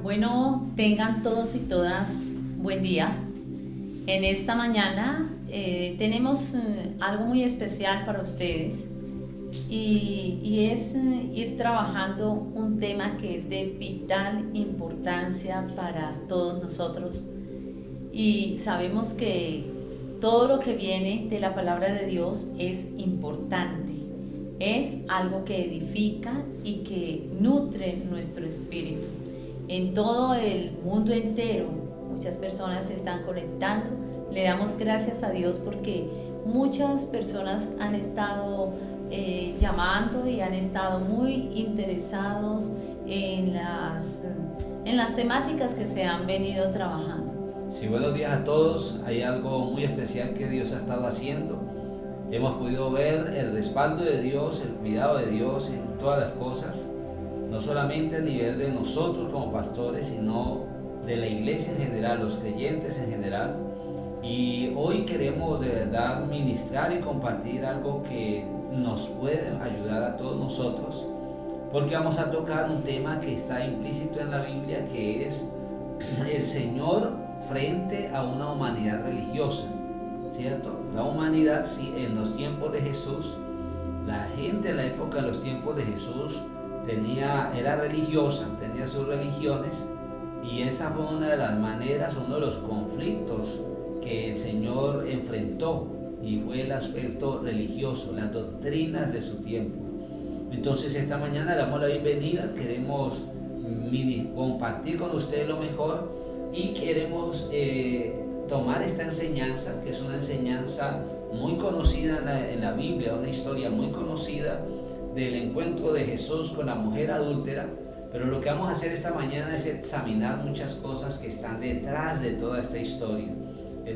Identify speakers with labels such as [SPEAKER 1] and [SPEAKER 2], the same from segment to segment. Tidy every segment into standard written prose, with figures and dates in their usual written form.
[SPEAKER 1] Bueno, tengan todos y todas buen día. En esta mañana tenemos algo muy especial para ustedes y es ir trabajando un tema que es de vital importancia para todos nosotros. Y sabemos que todo lo que viene de la palabra de Dios es importante, es algo que edifica y que nutre nuestro espíritu. En todo el mundo entero, muchas personas se están conectando. Le damos gracias a Dios porque muchas personas han estado llamando y han estado muy interesados en las temáticas que se han venido trabajando.
[SPEAKER 2] Sí, buenos días a todos. Hay algo muy especial que Dios ha estado haciendo. Hemos podido ver el respaldo de Dios, el cuidado de Dios en todas las cosas, no solamente a nivel de nosotros como pastores, sino de la iglesia en general, los creyentes en general. Y hoy queremos de verdad ministrar y compartir algo que nos puede ayudar a todos nosotros, porque vamos a tocar un tema que está implícito en la Biblia, que es el Señor frente a una humanidad religiosa, ¿cierto? La humanidad, sí, en los tiempos de Jesús, la gente en la época de los tiempos de Jesús era religiosa, tenía sus religiones, y esa fue una de las maneras, uno de los conflictos que el Señor enfrentó, y fue el aspecto religioso, las doctrinas de su tiempo. Entonces esta mañana le damos la bienvenida, queremos compartir con ustedes lo mejor y queremos tomar esta enseñanza, que es una enseñanza muy conocida en la Biblia, una historia muy conocida del encuentro de Jesús con la mujer adúltera, pero lo que vamos a hacer esta mañana es examinar muchas cosas que están detrás de toda esta historia,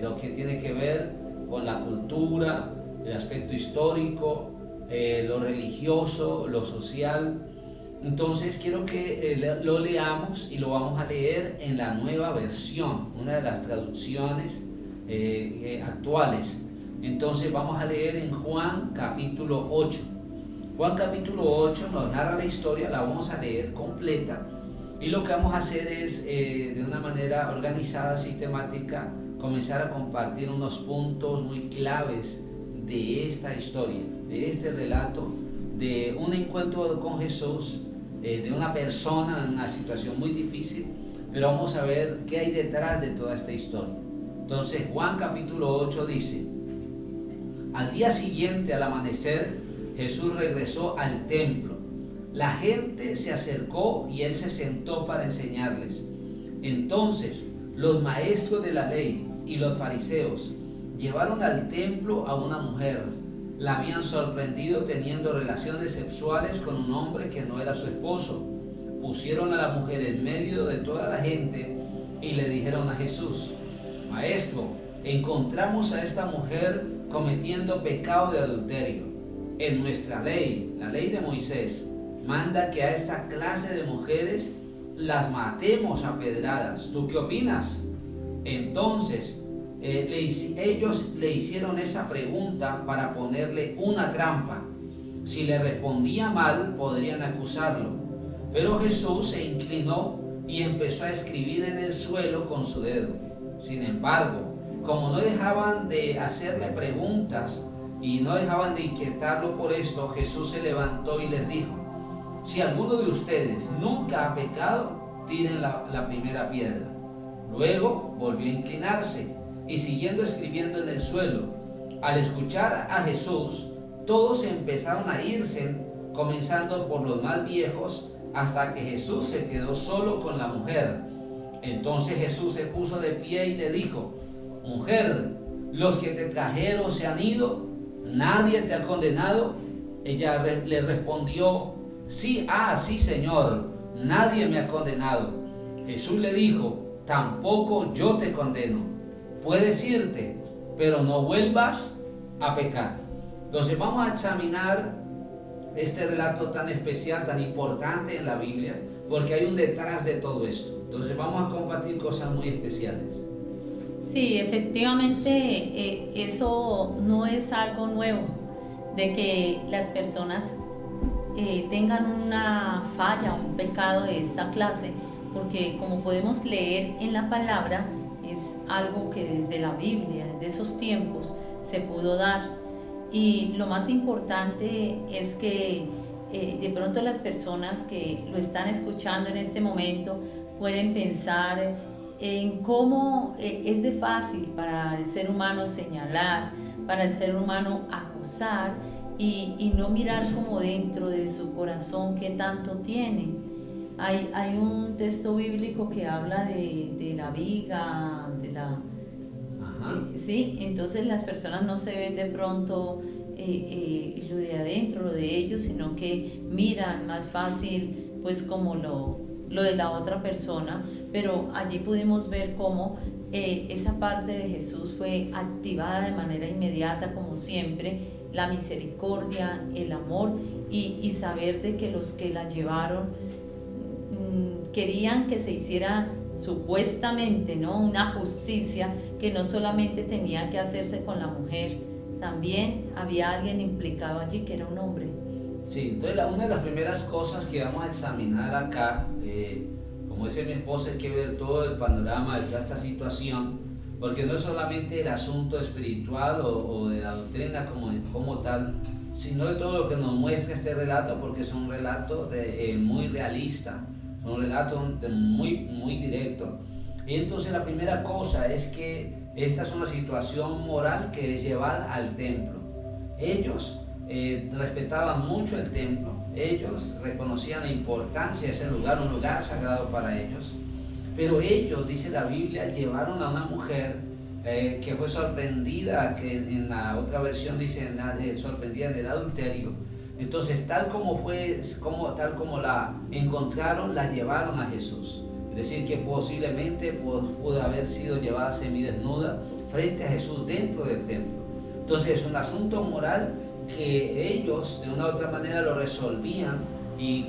[SPEAKER 2] lo que tiene que ver con la cultura, el aspecto histórico, lo religioso, lo social. Entonces quiero que lo leamos, y lo vamos a leer en la Nueva Versión, una de las traducciones actuales. Entonces vamos a leer en Juan capítulo 8. Juan capítulo 8 nos narra la historia, la vamos a leer completa, y lo que vamos a hacer es de una manera organizada, sistemática, comenzar a compartir unos puntos muy claves de esta historia, de este relato, de un encuentro con Jesús, de una persona en una situación muy difícil, pero vamos a ver qué hay detrás de toda esta historia. Entonces Juan capítulo 8 dice: al día siguiente, al amanecer, Jesús regresó al templo. La gente se acercó y él se sentó para enseñarles. Entonces los maestros de la ley y los fariseos llevaron al templo a una mujer. La habían sorprendido teniendo relaciones sexuales con un hombre que no era su esposo. Pusieron a la mujer en medio de toda la gente y le dijeron a Jesús: Maestro, encontramos a esta mujer cometiendo pecado de adulterio. En nuestra ley, la ley de Moisés, manda que a esta clase de mujeres las matemos a pedradas. ¿Tú qué opinas? Entonces ellos le hicieron esa pregunta para ponerle una trampa. Si le respondía mal, podrían acusarlo. Pero Jesús se inclinó y empezó a escribir en el suelo con su dedo. Sin embargo, como no dejaban de hacerle preguntas y no dejaban de inquietarlo por esto, Jesús se levantó y les dijo: si alguno de ustedes nunca ha pecado, tiren la primera piedra. Luego volvió a inclinarse y siguiendo escribiendo en el suelo. Al escuchar a Jesús, todos empezaron a irse, comenzando por los más viejos, hasta que Jesús se quedó solo con la mujer. Entonces Jesús se puso de pie y le dijo: Mujer, los que te trajeron se han ido, ¿nadie te ha condenado? Ella le respondió: sí, sí, Señor, nadie me ha condenado. Jesús le dijo: tampoco yo te condeno. Puedes irte, pero no vuelvas a pecar. Entonces vamos a examinar este relato tan especial, tan importante en la Biblia, porque hay un detrás de todo esto. Entonces vamos a compartir cosas muy especiales.
[SPEAKER 1] Sí, efectivamente, eso no es algo nuevo, de que las personas tengan una falla, un pecado de esa clase, porque como podemos leer en la palabra, es algo que desde la Biblia, de esos tiempos, se pudo dar. Y lo más importante es que de pronto las personas que lo están escuchando en este momento pueden pensar en cómo es de fácil para el ser humano señalar, para el ser humano acusar y no mirar como dentro de su corazón qué tanto tiene. Hay un texto bíblico que habla de la viga, de la... sí, entonces las personas no se ven de pronto lo de adentro, lo de ellos, sino que miran más fácil pues como lo de la otra persona, pero allí pudimos ver cómo esa parte de Jesús fue activada de manera inmediata, como siempre, la misericordia, el amor y saber de que los que la llevaron querían que se hiciera supuestamente, ¿no?, una justicia que no solamente tenía que hacerse con la mujer, también había alguien implicado allí que era un hombre.
[SPEAKER 2] Sí, entonces una de las primeras cosas que vamos a examinar acá, como dice mi esposa, hay que ver todo el panorama de toda esta situación, porque no es solamente el asunto espiritual o de la doctrina como tal, sino de todo lo que nos muestra este relato, porque es un relato muy realista, un relato muy directo. Y entonces la primera cosa es que esta es una situación moral que es llevada al templo. Ellos respetaban mucho el templo, ellos reconocían la importancia de ese lugar, un lugar sagrado para ellos, pero ellos, dice la Biblia, llevaron a una mujer que fue sorprendida, que en la otra versión dice sorprendida en el adulterio. Entonces tal como la encontraron, la llevaron a Jesús. Es decir, que posiblemente pudo haber sido llevada semidesnuda frente a Jesús dentro del templo. Entonces es un asunto moral que ellos de una u otra manera lo resolvían y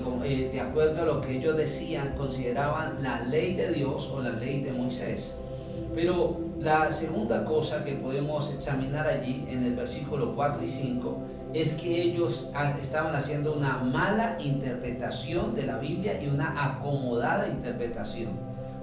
[SPEAKER 2] de acuerdo a lo que ellos decían, consideraban la ley de Dios o la ley de Moisés. Pero la segunda cosa que podemos examinar allí en el versículo 4 y 5 es que ellos estaban haciendo una mala interpretación de la Biblia y una acomodada interpretación.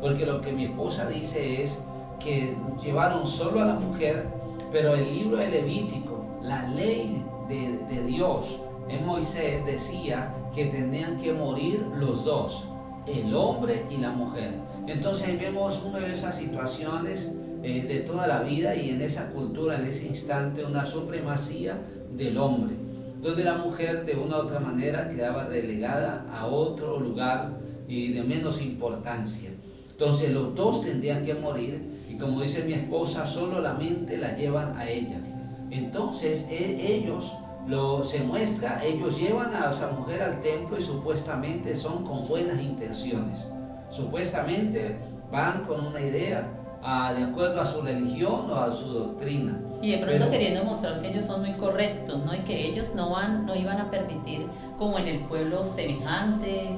[SPEAKER 2] Porque lo que mi esposa dice es que llevaron solo a la mujer, pero el libro de Levítico, la ley de Dios en Moisés decía que tenían que morir los dos, el hombre y la mujer. Entonces ahí vemos una de esas situaciones de toda la vida y en esa cultura, en ese instante, una supremacía del hombre, donde la mujer de una u otra manera quedaba relegada a otro lugar y de menos importancia. Entonces los dos tendrían que morir y como dice mi esposa, solamente la llevan a ella. Entonces ellos ellos llevan a esa mujer al templo y supuestamente son con buenas intenciones. Supuestamente van con una idea de acuerdo a su religión o a su doctrina.
[SPEAKER 1] Y de pronto queriendo mostrar que ellos son muy correctos, ¿no? Y que ellos no iban a permitir, como en el pueblo semejante,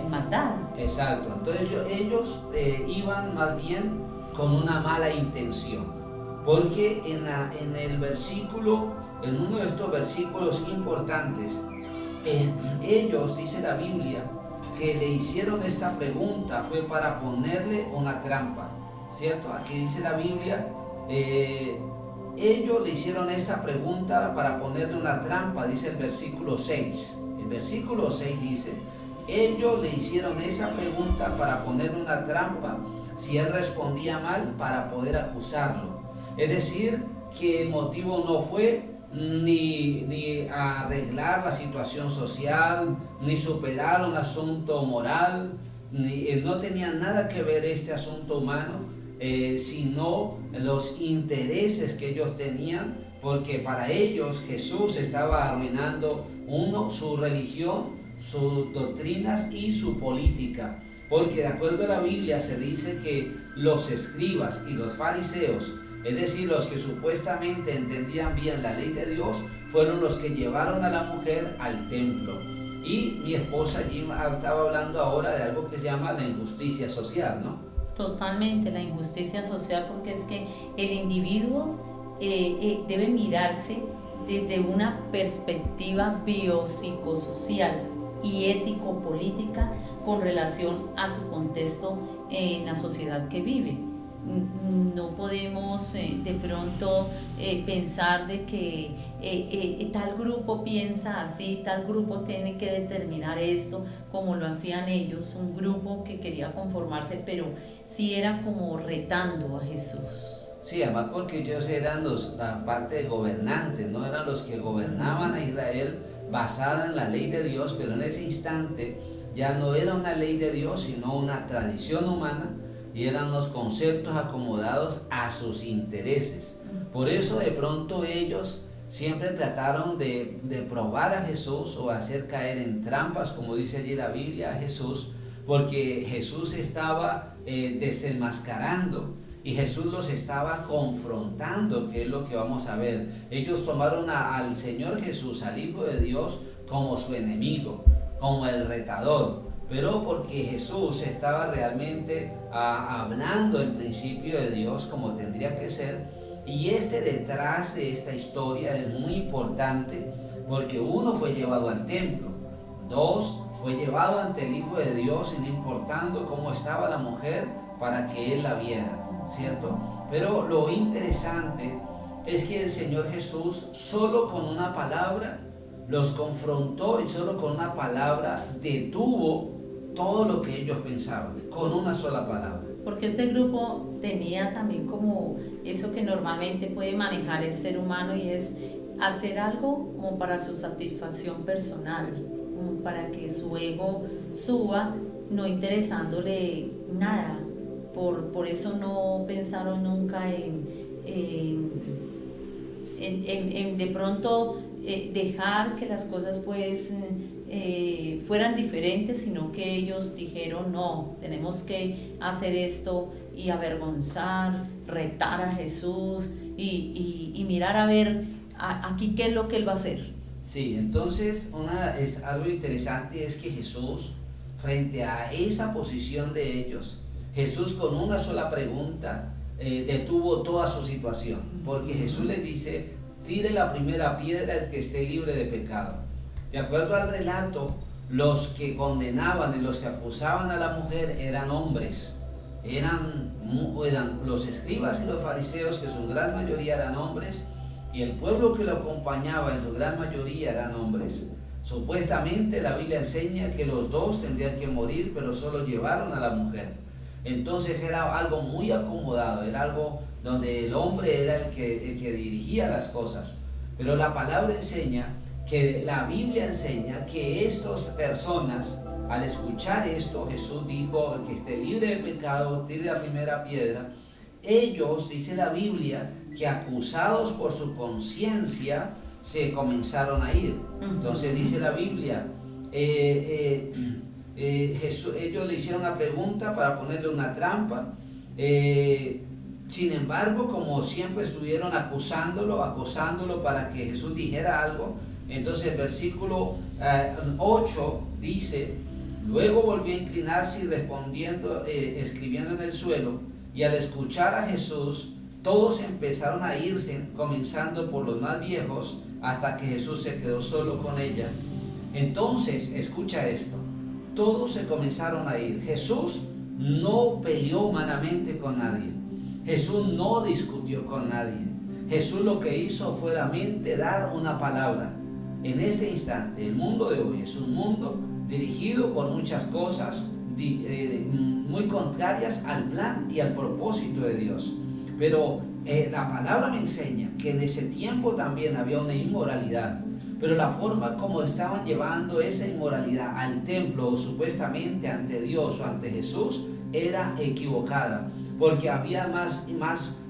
[SPEAKER 1] maldad.
[SPEAKER 2] Exacto, entonces ellos iban más bien con una mala intención, porque en el versículo, en uno de estos versículos importantes, ellos, dice la Biblia, que le hicieron esta pregunta fue para ponerle una trampa, ¿cierto? Aquí dice la Biblia, ellos le hicieron esa pregunta para ponerle una trampa, dice el versículo 6. El versículo 6 dice, ellos le hicieron esa pregunta para ponerle una trampa, si él respondía mal, para poder acusarlo. Es decir, que el motivo no fue ni arreglar la situación social, ni superar un asunto moral, no tenía nada que ver este asunto humano, sino los intereses que ellos tenían, porque para ellos Jesús estaba arruinando su religión, sus doctrinas y su política, porque de acuerdo a la Biblia se dice que los escribas y los fariseos, es decir, los que supuestamente entendían bien la ley de Dios, fueron los que llevaron a la mujer al templo. Y mi esposa allí estaba hablando ahora de algo que se llama la injusticia social, ¿no?
[SPEAKER 1] Totalmente, la injusticia social, porque es que el individuo debe mirarse desde una perspectiva biopsicosocial, y ético-política con relación a su contexto en la sociedad que vive. No podemos de pronto pensar de que tal grupo piensa así, tal grupo tiene que determinar esto, como lo hacían ellos, un grupo que quería conformarse, pero sí era como retando a Jesús.
[SPEAKER 2] Sí, además porque ellos eran la parte de gobernantes, no eran los que gobernaban a Israel basada en la ley de Dios, pero en ese instante ya no era una ley de Dios, sino una tradición humana, y eran los conceptos acomodados a sus intereses. Por eso de pronto ellos siempre trataron de probar a Jesús o hacer caer en trampas, como dice allí la Biblia, a Jesús, porque Jesús estaba desenmascarando y Jesús los estaba confrontando, que es lo que vamos a ver. Ellos tomaron al Señor Jesús, al Hijo de Dios, como su enemigo, como el retador, pero porque Jesús estaba realmente hablando el principio de Dios como tendría que ser. Y detrás de esta historia es muy importante, porque uno, fue llevado al templo; dos, fue llevado ante el Hijo de Dios, y no importando cómo estaba la mujer, para que él la viera, ¿cierto? Pero lo interesante es que el Señor Jesús solo con una palabra los confrontó, y solo con una palabra detuvo todo lo que ellos pensaban, con una sola palabra.
[SPEAKER 1] Porque este grupo tenía también como eso que normalmente puede manejar el ser humano, y es hacer algo como para su satisfacción personal, como para que su ego suba, no interesándole nada. Por eso no pensaron nunca en de pronto dejar que las cosas pues fueran diferentes, sino que ellos dijeron: no, tenemos que hacer esto y avergonzar, retar a Jesús y mirar a ver aquí qué es lo que él va a hacer.
[SPEAKER 2] Sí, entonces es algo interesante, es que Jesús, frente a esa posición de ellos, Jesús con una sola pregunta detuvo toda su situación, porque Jesús les dice: tire la primera piedra el que esté libre de pecado. De acuerdo al relato, los que condenaban y los que acusaban a la mujer eran hombres, eran los escribas y los fariseos, que su gran mayoría eran hombres, y el pueblo que lo acompañaba en su gran mayoría eran hombres. Supuestamente la Biblia enseña que los dos tendrían que morir, pero solo llevaron a la mujer. Entonces era algo muy acomodado, era algo donde el hombre era el que dirigía las cosas. Pero la palabra enseña, que la Biblia enseña, que estas personas, al escuchar esto, Jesús dijo: el que esté libre de pecado, tire la primera piedra. Ellos, dice la Biblia, que acusados por su conciencia, se comenzaron a ir. Entonces dice la Biblia, ellos le hicieron una pregunta para ponerle una trampa. Sin embargo, como siempre estuvieron acosándolo para que Jesús dijera algo, entonces el versículo 8 dice: luego volvió a inclinarse y respondiendo, escribiendo en el suelo, y al escuchar a Jesús, todos empezaron a irse, comenzando por los más viejos, hasta que Jesús se quedó solo con ella. Entonces, escucha esto, todos se comenzaron a ir. Jesús no peleó humanamente con nadie. Jesús no discutió con nadie. Jesús lo que hizo fue solamente dar una palabra. En este instante, el mundo de hoy es un mundo dirigido por muchas cosas muy contrarias al plan y al propósito de Dios. Pero la palabra me enseña que en ese tiempo también había una inmoralidad, pero la forma como estaban llevando esa inmoralidad al templo, o supuestamente ante Dios o ante Jesús, era equivocada, porque había más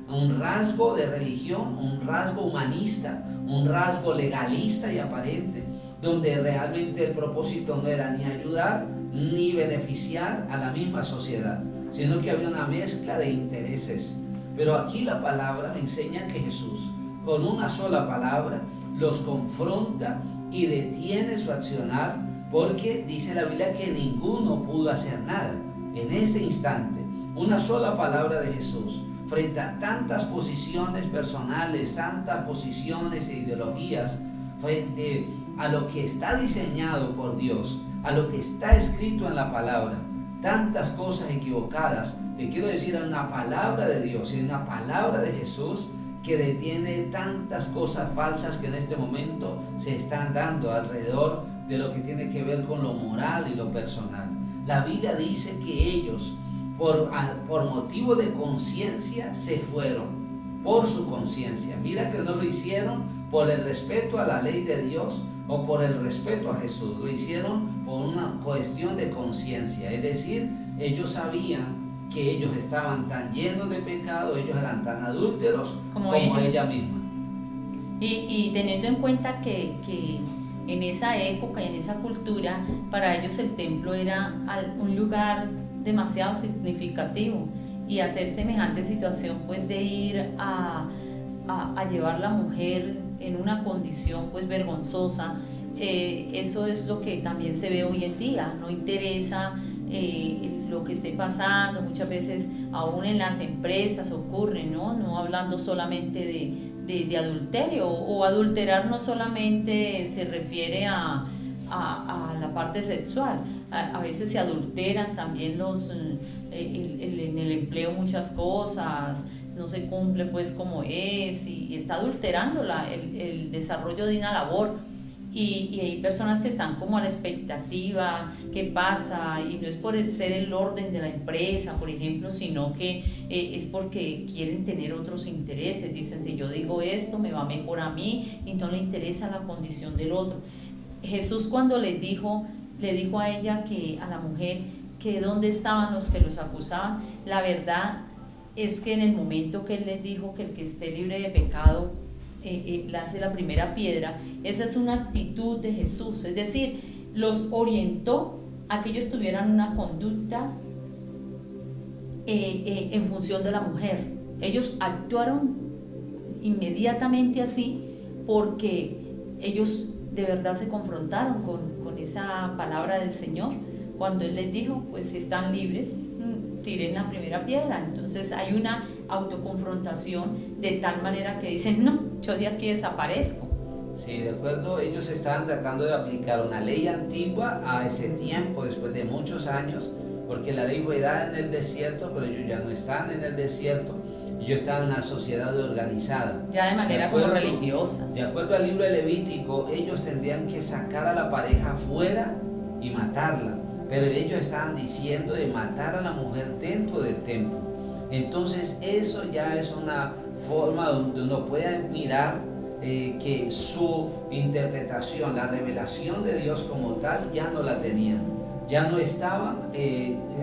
[SPEAKER 2] un rasgo de religión, un rasgo humanista, un rasgo legalista y aparente, donde realmente el propósito no era ni ayudar ni beneficiar a la misma sociedad, sino que había una mezcla de intereses. Pero aquí la palabra me enseña que Jesús, con una sola palabra, los confronta y detiene su accionar, porque dice la Biblia que ninguno pudo hacer nada. En ese instante, una sola palabra de Jesús, frente a tantas posiciones personales, tantas posiciones e ideologías, frente a lo que está diseñado por Dios, a lo que está escrito en la palabra. Tantas cosas equivocadas, te quiero decir, en una palabra de Dios y en una palabra de Jesús que detiene tantas cosas falsas que en este momento se están dando alrededor de lo que tiene que ver con lo moral y lo personal. La Biblia dice que ellos, por motivo de conciencia, se fueron, por su conciencia. Mira que no lo hicieron por el respeto a la ley de Dios o por el respeto a Jesús, lo hicieron por una cuestión de conciencia, es decir, ellos sabían que ellos estaban tan llenos de pecado, ellos eran tan adúlteros como ella misma.
[SPEAKER 1] Y teniendo en cuenta que en esa época y en esa cultura, para ellos el templo era un lugar demasiado significativo, y hacer semejante situación, pues de ir a llevar la mujer en una condición pues vergonzosa, eso es lo que también se ve hoy en día. No interesa lo que esté pasando, muchas veces aún en las empresas ocurre, no hablando solamente de adulterio, o adulterar no solamente se refiere a la parte sexual, a veces se adulteran también en el empleo muchas cosas, no se cumple pues como es, y está adulterando el desarrollo de una labor, y hay personas que están como a la expectativa, qué pasa, y no es por ser el orden de la empresa, por ejemplo, sino que es porque quieren tener otros intereses. Dicen, si yo digo esto me va mejor a mí, y no le interesa la condición del otro. Jesús, cuando le dijo a ella, a la mujer, que dónde estaban los que los acusaban, la verdad es que en el momento que él les dijo que el que esté libre de pecado lance la primera piedra, esa es una actitud de Jesús, es decir, los orientó a que ellos tuvieran una conducta en función de la mujer. Ellos actuaron inmediatamente así porque ellos de verdad se confrontaron con esa palabra del Señor, cuando Él les dijo, pues si están libres, tiren la primera piedra. Entonces hay una autoconfrontación de tal manera que dicen, no, yo de aquí desaparezco.
[SPEAKER 2] Sí, de acuerdo, ellos estaban tratando de aplicar una ley antigua a ese tiempo, después de muchos años, porque la ley fue dada en el desierto, pero ellos ya no están en el desierto, ellos están en una sociedad organizada.
[SPEAKER 1] Ya de manera como religiosa.
[SPEAKER 2] De acuerdo al libro de Levítico, ellos tendrían que sacar a la pareja fuera y matarla, pero ellos estaban diciendo de matar a la mujer dentro del templo. Entonces eso ya es una forma donde uno puede mirar que su interpretación, la revelación de Dios como tal, ya no la tenían, ya no estaban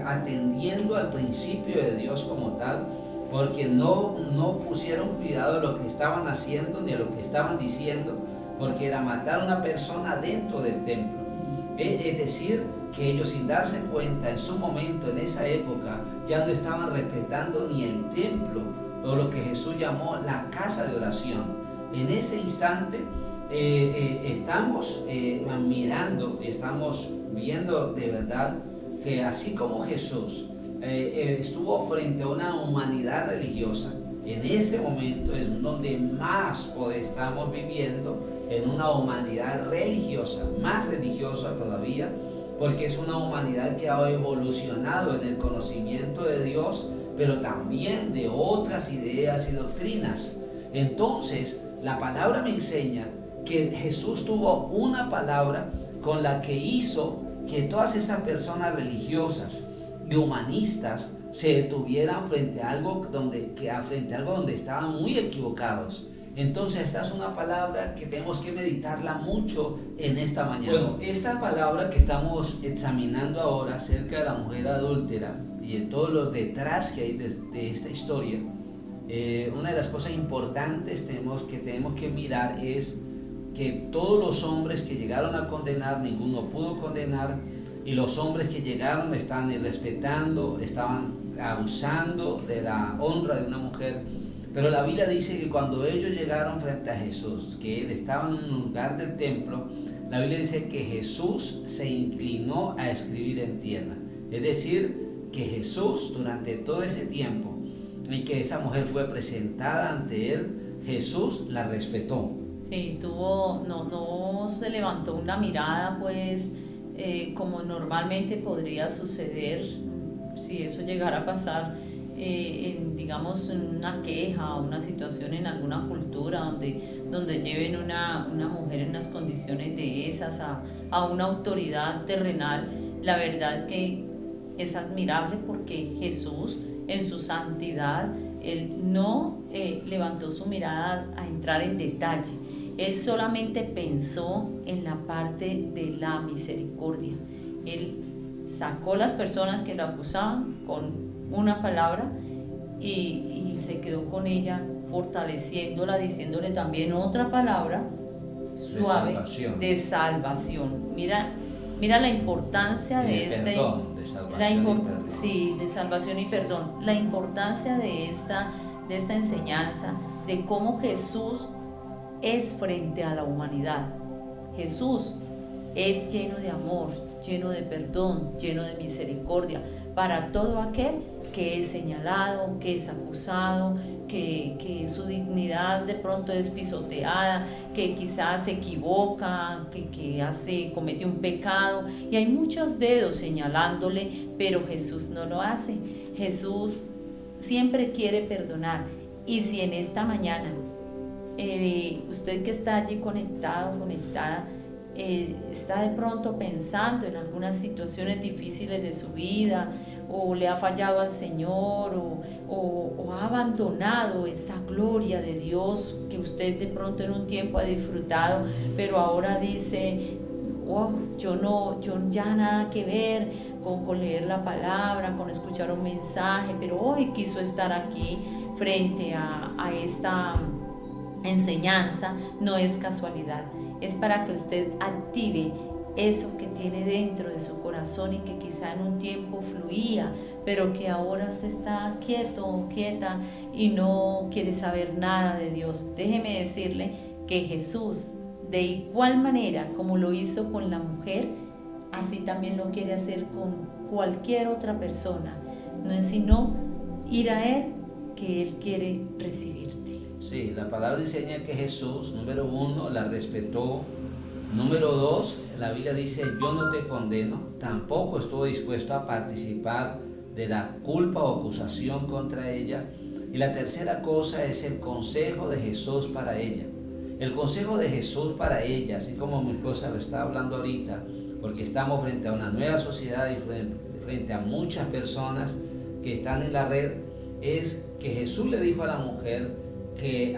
[SPEAKER 2] atendiendo al principio de Dios como tal, porque no pusieron cuidado a lo que estaban haciendo ni a lo que estaban diciendo, porque era matar a una persona dentro del templo. Es decir, que ellos, sin darse cuenta en su momento, en esa época, ya no estaban respetando ni el templo, o lo que Jesús llamó la casa de oración. En ese instante estamos mirando, estamos viendo de verdad que así como Jesús estuvo frente a una humanidad religiosa, en este momento es donde más estamos viviendo en una humanidad religiosa, más religiosa todavía, porque es una humanidad que ha evolucionado en el conocimiento de Dios, pero también de otras ideas y doctrinas. Entonces, la palabra me enseña que Jesús tuvo una palabra con la que hizo que todas esas personas religiosas y humanistas se detuvieran frente a algo donde estaban muy equivocados. Entonces esta es una palabra que tenemos que meditarla mucho en esta mañana. Bueno, esa palabra que estamos examinando ahora acerca de la mujer adúltera y de todo lo detrás que hay de esta historia, una de las cosas importantes que tenemos que mirar es que todos los hombres que llegaron a condenar, ninguno pudo condenar, y los hombres que llegaron estaban irrespetando, estaban abusando de la honra de una mujer. Pero la Biblia dice que cuando ellos llegaron frente a Jesús, que él estaba en un lugar del templo, la Biblia dice que Jesús se inclinó a escribir en tierra. Es decir, que Jesús, durante todo ese tiempo en que esa mujer fue presentada ante él, Jesús la respetó.
[SPEAKER 1] Sí, no se levantó una mirada pues como normalmente podría suceder si eso llegara a pasar, digamos, una queja o una situación en alguna cultura donde lleven una mujer en unas condiciones de esas a una autoridad terrenal. La verdad que es admirable porque Jesús en su santidad, Él no levantó su mirada a entrar en detalle. Él solamente pensó en la parte de la misericordia. Él sacó las personas que la acusaban con una palabra y se quedó con ella, fortaleciéndola, diciéndole también otra palabra suave de salvación. Mira la importancia de salvación y perdón. La importancia de esta enseñanza, de cómo Jesús es frente a la humanidad. Jesús es lleno de amor, lleno de perdón, lleno de misericordia para todo aquel que es señalado, que es acusado, que su dignidad de pronto es pisoteada, que quizás se equivoca, que comete un pecado, y hay muchos dedos señalándole, pero Jesús no lo hace. Jesús siempre quiere perdonar. Y si en esta mañana usted que está allí conectado, conectada, está de pronto pensando en algunas situaciones difíciles de su vida, o le ha fallado al Señor, o ha abandonado esa gloria de Dios que usted de pronto en un tiempo ha disfrutado, pero ahora dice, yo ya nada que ver con leer la palabra, con escuchar un mensaje, pero hoy quiso estar aquí frente a esta enseñanza. No es casualidad, es para que usted active eso que tiene dentro de su corazón y que quizá en un tiempo fluía, pero que ahora usted está quieto o quieta y no quiere saber nada de Dios. Déjeme decirle que Jesús, de igual manera como lo hizo con la mujer, así también lo quiere hacer con cualquier otra persona. No es sino ir a Él, que Él quiere recibirte.
[SPEAKER 2] Sí, la palabra enseña que Jesús, número 1, la respetó. Número 2, la Biblia dice, yo no te condeno, tampoco estuvo dispuesto a participar de la culpa o acusación contra ella. Y la tercera cosa es el consejo de Jesús para ella. El consejo de Jesús para ella, así como mi esposa lo está hablando ahorita, porque estamos frente a una nueva sociedad y frente a muchas personas que están en la red, es que Jesús le dijo a la mujer que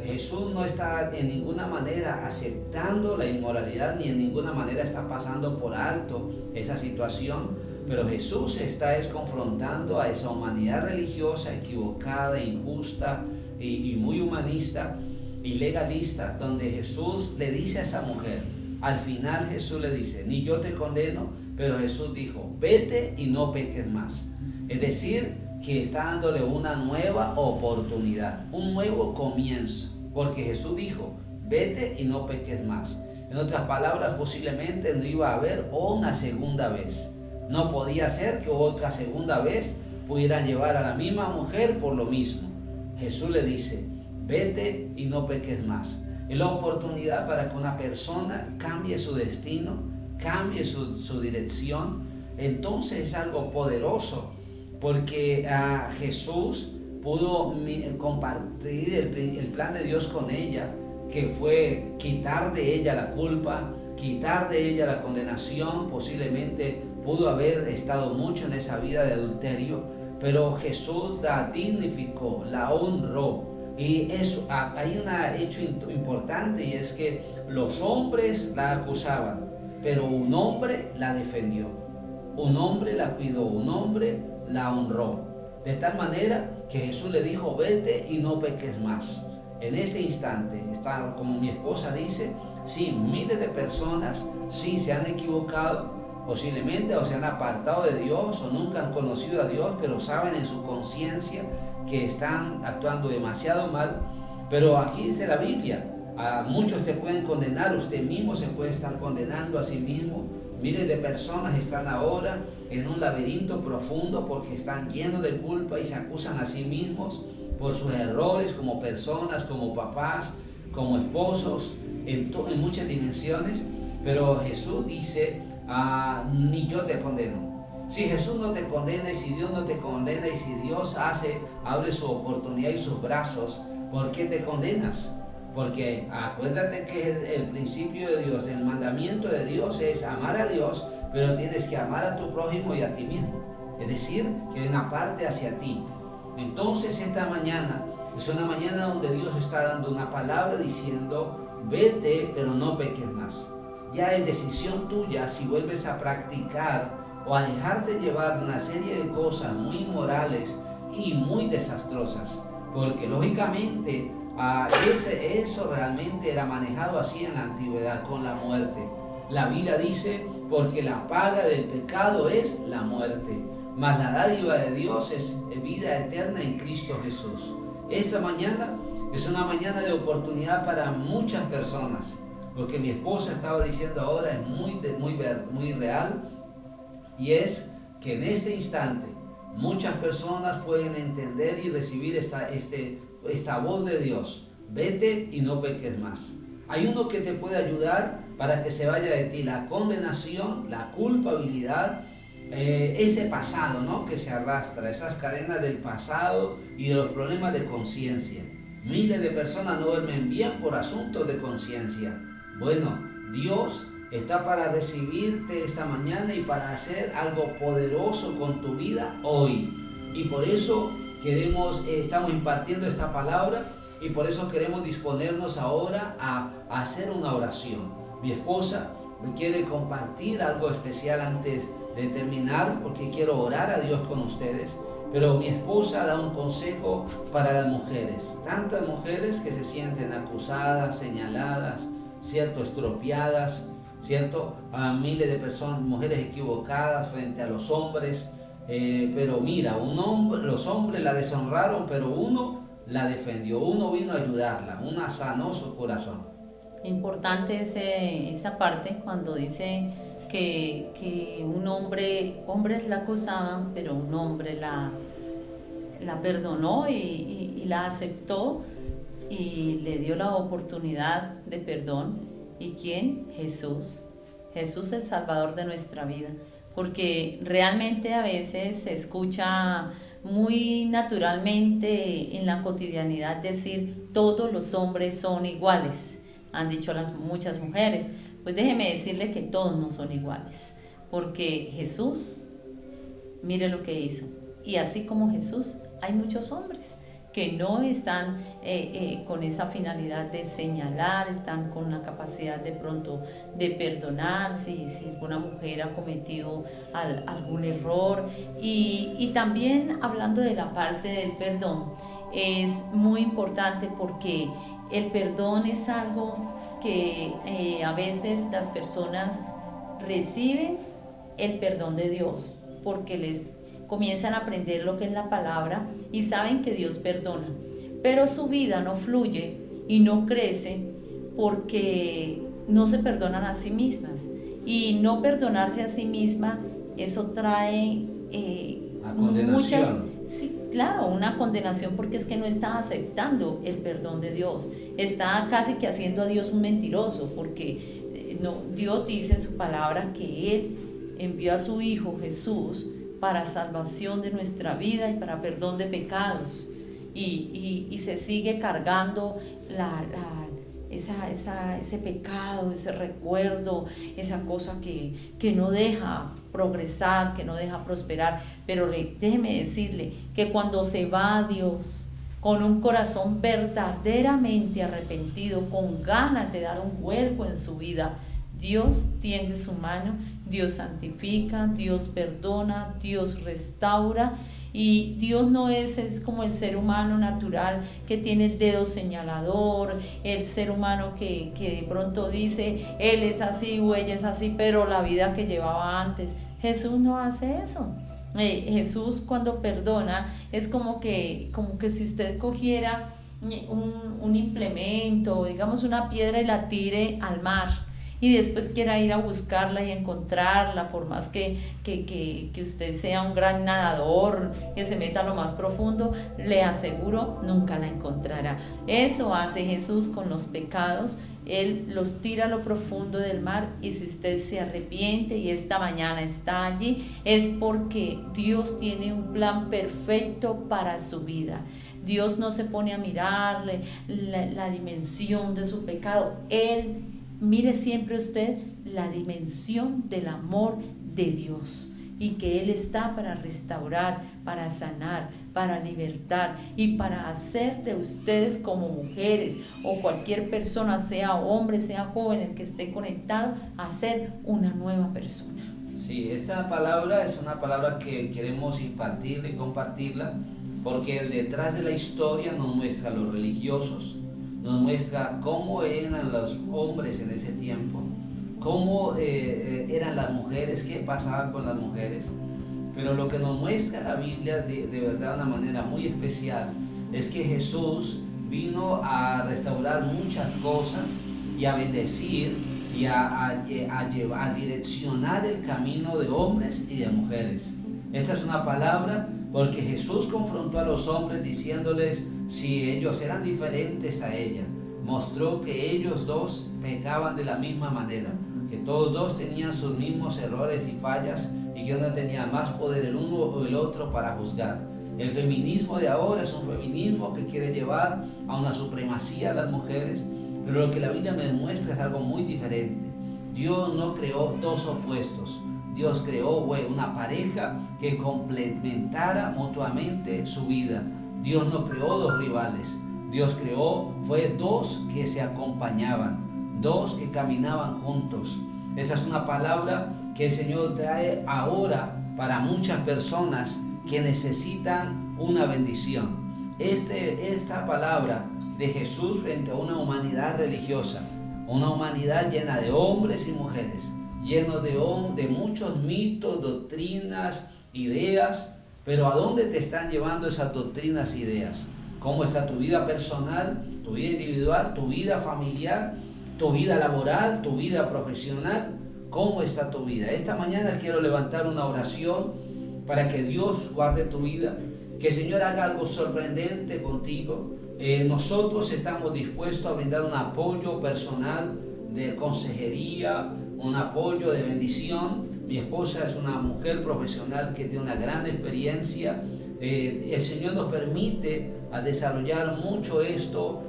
[SPEAKER 2] Jesús no está en ninguna manera aceptando la inmoralidad, ni en ninguna manera está pasando por alto esa situación, pero Jesús está confrontando a esa humanidad religiosa equivocada, injusta y muy humanista y legalista, donde Jesús le dice a esa mujer, al final Jesús le dice, ni yo te condeno, pero Jesús dijo, vete y no peques más. Es decir, que está dándole una nueva oportunidad, un nuevo comienzo, porque Jesús dijo, vete y no peques más. En otras palabras, posiblemente no iba a haber una segunda vez. No podía ser que otra segunda vez pudieran llevar a la misma mujer por lo mismo. Jesús le dice, vete y no peques más. Es la oportunidad para que una persona cambie su destino, cambie su dirección. Entonces es algo poderoso, porque Jesús pudo compartir el plan de Dios con ella, que fue quitar de ella la culpa, quitar de ella la condenación. Posiblemente pudo haber estado mucho en esa vida de adulterio, pero Jesús la dignificó, la honró. Y eso, hay un hecho importante, y es que los hombres la acusaban, pero un hombre la defendió, un hombre la cuidó, un hombre la honró, de tal manera que Jesús le dijo, vete y no peques más. En ese instante, está, como mi esposa dice, sí, miles de personas sí se han equivocado, posiblemente, o se han apartado de Dios, o nunca han conocido a Dios, pero saben en su conciencia que están actuando demasiado mal. Pero aquí dice la Biblia, a muchos te pueden condenar, usted mismo se puede estar condenando a sí mismo. Miles de personas están ahora en un laberinto profundo porque están llenos de culpa y se acusan a sí mismos por sus errores como personas, como papás, como esposos, en muchas dimensiones. Pero Jesús dice ni yo te condeno. Si Jesús no te condena y si Dios no te condena y si Dios abre su oportunidad y sus brazos, ¿por qué te condenas? Porque acuérdate que el principio de Dios, el mandamiento de Dios es amar a Dios, pero tienes que amar a tu prójimo y a ti mismo. Es decir, que hay una parte hacia ti. Entonces esta mañana es una mañana donde Dios está dando una palabra diciendo, vete, pero no peques más. Ya es decisión tuya si vuelves a practicar o a dejarte llevar de una serie de cosas muy inmorales y muy desastrosas. Porque lógicamente eso realmente era manejado así en la antigüedad con la muerte. La Biblia dice, porque la paga del pecado es la muerte, mas la dádiva de Dios es vida eterna en Cristo Jesús. Esta mañana es una mañana de oportunidad para muchas personas. Lo que mi esposa estaba diciendo ahora es muy real, y es que en este instante muchas personas pueden entender y recibir esta voz de Dios. Vete y no peques más. Hay uno que te puede ayudar para que se vaya de ti la condenación, la culpabilidad, ese pasado, ¿no?, que se arrastra, esas cadenas del pasado y de los problemas de conciencia. Miles de personas no duermen bien por asuntos de conciencia. Bueno, Dios está para recibirte esta mañana y para hacer algo poderoso con tu vida hoy. Y por eso estamos impartiendo esta palabra y por eso queremos disponernos ahora a hacer una oración. Mi esposa me quiere compartir algo especial antes de terminar, porque quiero orar a Dios con ustedes. Pero mi esposa da un consejo para las mujeres, tantas mujeres que se sienten acusadas, señaladas, ¿cierto?, estropeadas, ¿cierto?, a miles de personas, mujeres equivocadas frente a los hombres, pero mira, los hombres la deshonraron, pero uno la defendió, uno vino a ayudarla, uno sanó su corazón.
[SPEAKER 1] Importante esa parte cuando dice que hombres la acusaban, pero un hombre la perdonó y la aceptó y le dio la oportunidad de perdón. ¿Y quién? Jesús. Jesús, el Salvador de nuestra vida. Porque realmente a veces se escucha muy naturalmente en la cotidianidad decir todos los hombres son iguales, han dicho muchas mujeres. Pues déjeme decirle que todos no son iguales, porque Jesús, mire lo que hizo. Y así como Jesús, hay muchos hombres que no están con esa finalidad de señalar, están con la capacidad de pronto de perdonar si alguna mujer ha cometido algún error. Y también hablando de la parte del perdón, es muy importante porque el perdón es algo que a veces las personas reciben el perdón de Dios porque les comienzan a aprender lo que es la palabra y saben que Dios perdona, pero su vida no fluye y no crece porque no se perdonan a sí mismas, y no perdonarse a sí misma, eso trae sí, claro, una condenación, porque es que no está aceptando el perdón de Dios, está casi que haciendo a Dios un mentiroso, porque Dios dice en su palabra que Él envió a su Hijo Jesús para salvación de nuestra vida y para perdón de pecados, y se sigue cargando ese pecado, ese recuerdo, esa cosa que no deja progresar, que no deja prosperar. Pero déjeme decirle que cuando se va a Dios con un corazón verdaderamente arrepentido, con ganas de dar un vuelco en su vida, Dios tiende su mano, Dios santifica, Dios perdona, Dios restaura. Y Dios no es como el ser humano natural que tiene el dedo señalador, el ser humano que de pronto dice él es así o ella es así, pero la vida que llevaba antes. Jesús no hace eso. Jesús, cuando perdona, es como que si usted cogiera un implemento, digamos una piedra, y la tire al mar. y después quiera ir a buscarla y encontrarla, por más que usted sea un gran nadador, que se meta a lo más profundo, le aseguro, nunca la encontrará. Eso hace Jesús con los pecados. Él los tira a lo profundo del mar, y si usted se arrepiente y esta mañana está allí, es porque Dios tiene un plan perfecto para su vida. Dios no se pone a mirarle la dimensión de su pecado. Él mire siempre usted la dimensión del amor de Dios, y que Él está para restaurar, para sanar, para libertar y para hacer de ustedes como mujeres o cualquier persona, sea hombre, sea joven, el que esté conectado, hacer una nueva persona.
[SPEAKER 2] Sí, esta palabra es una palabra que queremos impartirla y compartirla, porque el detrás de la historia nos muestra a los religiosos, nos muestra cómo eran los hombres en ese tiempo, cómo eran las mujeres, qué pasaba con las mujeres. Pero lo que nos muestra la Biblia de verdad de una manera muy especial es que Jesús vino a restaurar muchas cosas y a bendecir y a direccionar el camino de hombres y de mujeres. Esa es una palabra, porque Jesús confrontó a los hombres diciéndoles si ellos eran diferentes a ella. Mostró que ellos dos pecaban de la misma manera, que todos dos tenían sus mismos errores y fallas, y que no tenía más poder el uno o el otro para juzgar. El feminismo de ahora es un feminismo que quiere llevar a una supremacía a las mujeres, pero lo que la Biblia me muestra es algo muy diferente. Dios no creó dos opuestos. Dios creó una pareja que complementara mutuamente su vida. Dios no creó dos rivales. Dios creó dos que se acompañaban, dos que caminaban juntos. Esa es una palabra que el Señor trae ahora para muchas personas que necesitan una bendición. Esta palabra de Jesús frente a una humanidad religiosa, una humanidad llena de hombres y mujeres, lleno de muchos mitos, doctrinas, ideas. Pero ¿a dónde te están llevando esas doctrinas e ideas? ¿Cómo está tu vida personal, tu vida individual, tu vida familiar, tu vida laboral, tu vida profesional? ¿Cómo está tu vida? Esta mañana quiero levantar una oración para que Dios guarde tu vida, que el Señor haga algo sorprendente contigo. Nosotros estamos dispuestos a brindar un apoyo personal de consejería, un apoyo de bendición. Mi esposa es una mujer profesional que tiene una gran experiencia. El Señor nos permite a desarrollar mucho esto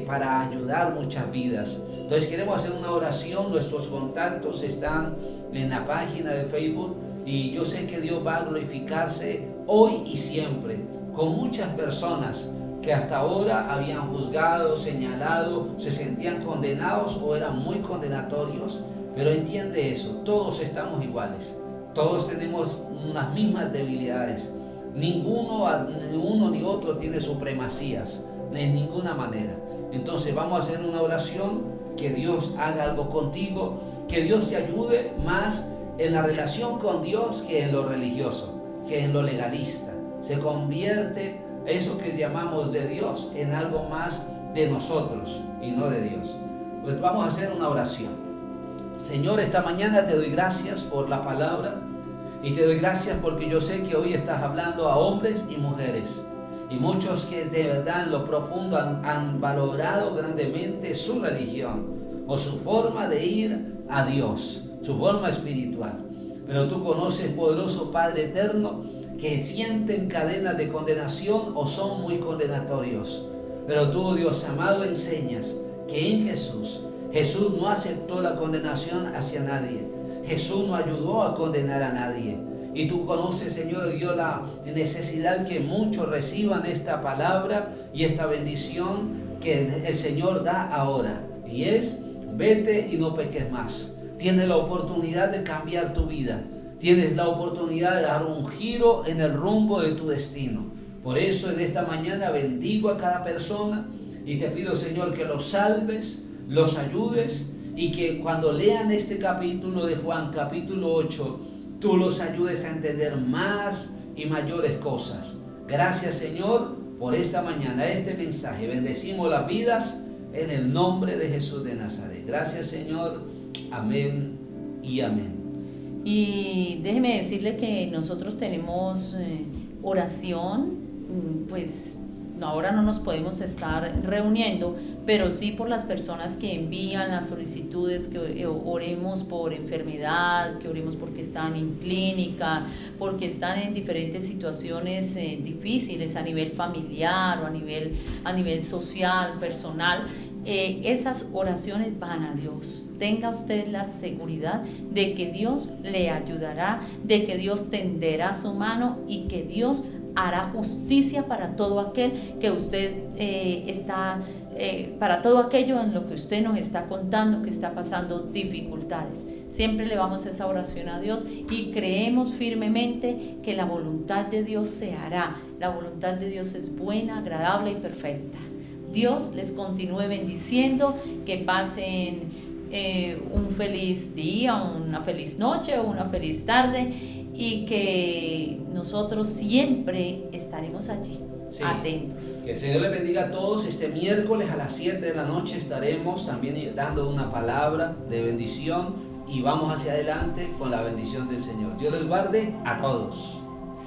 [SPEAKER 2] para ayudar muchas vidas. Entonces queremos hacer una oración. Nuestros contactos están en la página de Facebook, y yo sé que Dios va a glorificarse hoy y siempre con muchas personas que hasta ahora habían juzgado, señalado, se sentían condenados o eran muy condenatorios. Pero entiende eso, todos estamos iguales, todos tenemos unas mismas debilidades. Ninguno ni otro tiene supremacías, de ninguna manera. Entonces vamos a hacer una oración, que Dios haga algo contigo, que Dios te ayude más en la relación con Dios que en lo religioso, que en lo legalista. Se convierte eso que llamamos de Dios en algo más de nosotros y no de Dios. Pues vamos a hacer una oración. Señor, esta mañana te doy gracias por la palabra, y te doy gracias porque yo sé que hoy estás hablando a hombres y mujeres, y muchos que de verdad en lo profundo han valorado grandemente su religión o su forma de ir a Dios, su forma espiritual. Pero tú conoces, poderoso Padre eterno, que sienten cadenas de condenación o son muy condenatorios. Pero tú, Dios amado, enseñas que en Jesús no aceptó la condenación hacia nadie. Jesús no ayudó a condenar a nadie. Y tú conoces, Señor Dios, la necesidad que muchos reciban esta palabra y esta bendición que el Señor da ahora. Y es, vete y no peques más. Tienes la oportunidad de cambiar tu vida. Tienes la oportunidad de dar un giro en el rumbo de tu destino. Por eso en esta mañana bendigo a cada persona y te pido, Señor, que los salves, los ayudes, y que cuando lean este capítulo de Juan, capítulo 8, tú los ayudes a entender más y mayores cosas. Gracias, Señor, por esta mañana, este mensaje. Bendecimos las vidas en el nombre de Jesús de Nazaret. Gracias, Señor. Amén y amén.
[SPEAKER 1] Y déjeme decirle que nosotros tenemos oración, pues ahora no nos podemos estar reuniendo, pero sí por las personas que envían las solicitudes, que oremos por enfermedad, que oremos porque están en clínica, porque están en diferentes situaciones difíciles a nivel familiar o a nivel social, personal. Esas oraciones van a Dios. Tenga usted la seguridad de que Dios le ayudará, de que Dios tenderá su mano y que Dios hará justicia para todo aquel que usted para todo aquello en lo que usted nos está contando que está pasando dificultades. Siempre le vamos esa oración a Dios y creemos firmemente que la voluntad de Dios se hará. La voluntad de Dios es buena, agradable y perfecta. Dios les continúe bendiciendo, que pasen un feliz día, una feliz noche o una feliz tarde, y que nosotros siempre estaremos allí, sí, atentos.
[SPEAKER 2] Que el Señor les bendiga a todos. Este miércoles a las 7 de la noche estaremos también dando una palabra de bendición y vamos hacia adelante con la bendición del Señor. Dios les guarde a todos.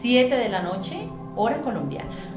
[SPEAKER 1] 7 de la noche, hora colombiana.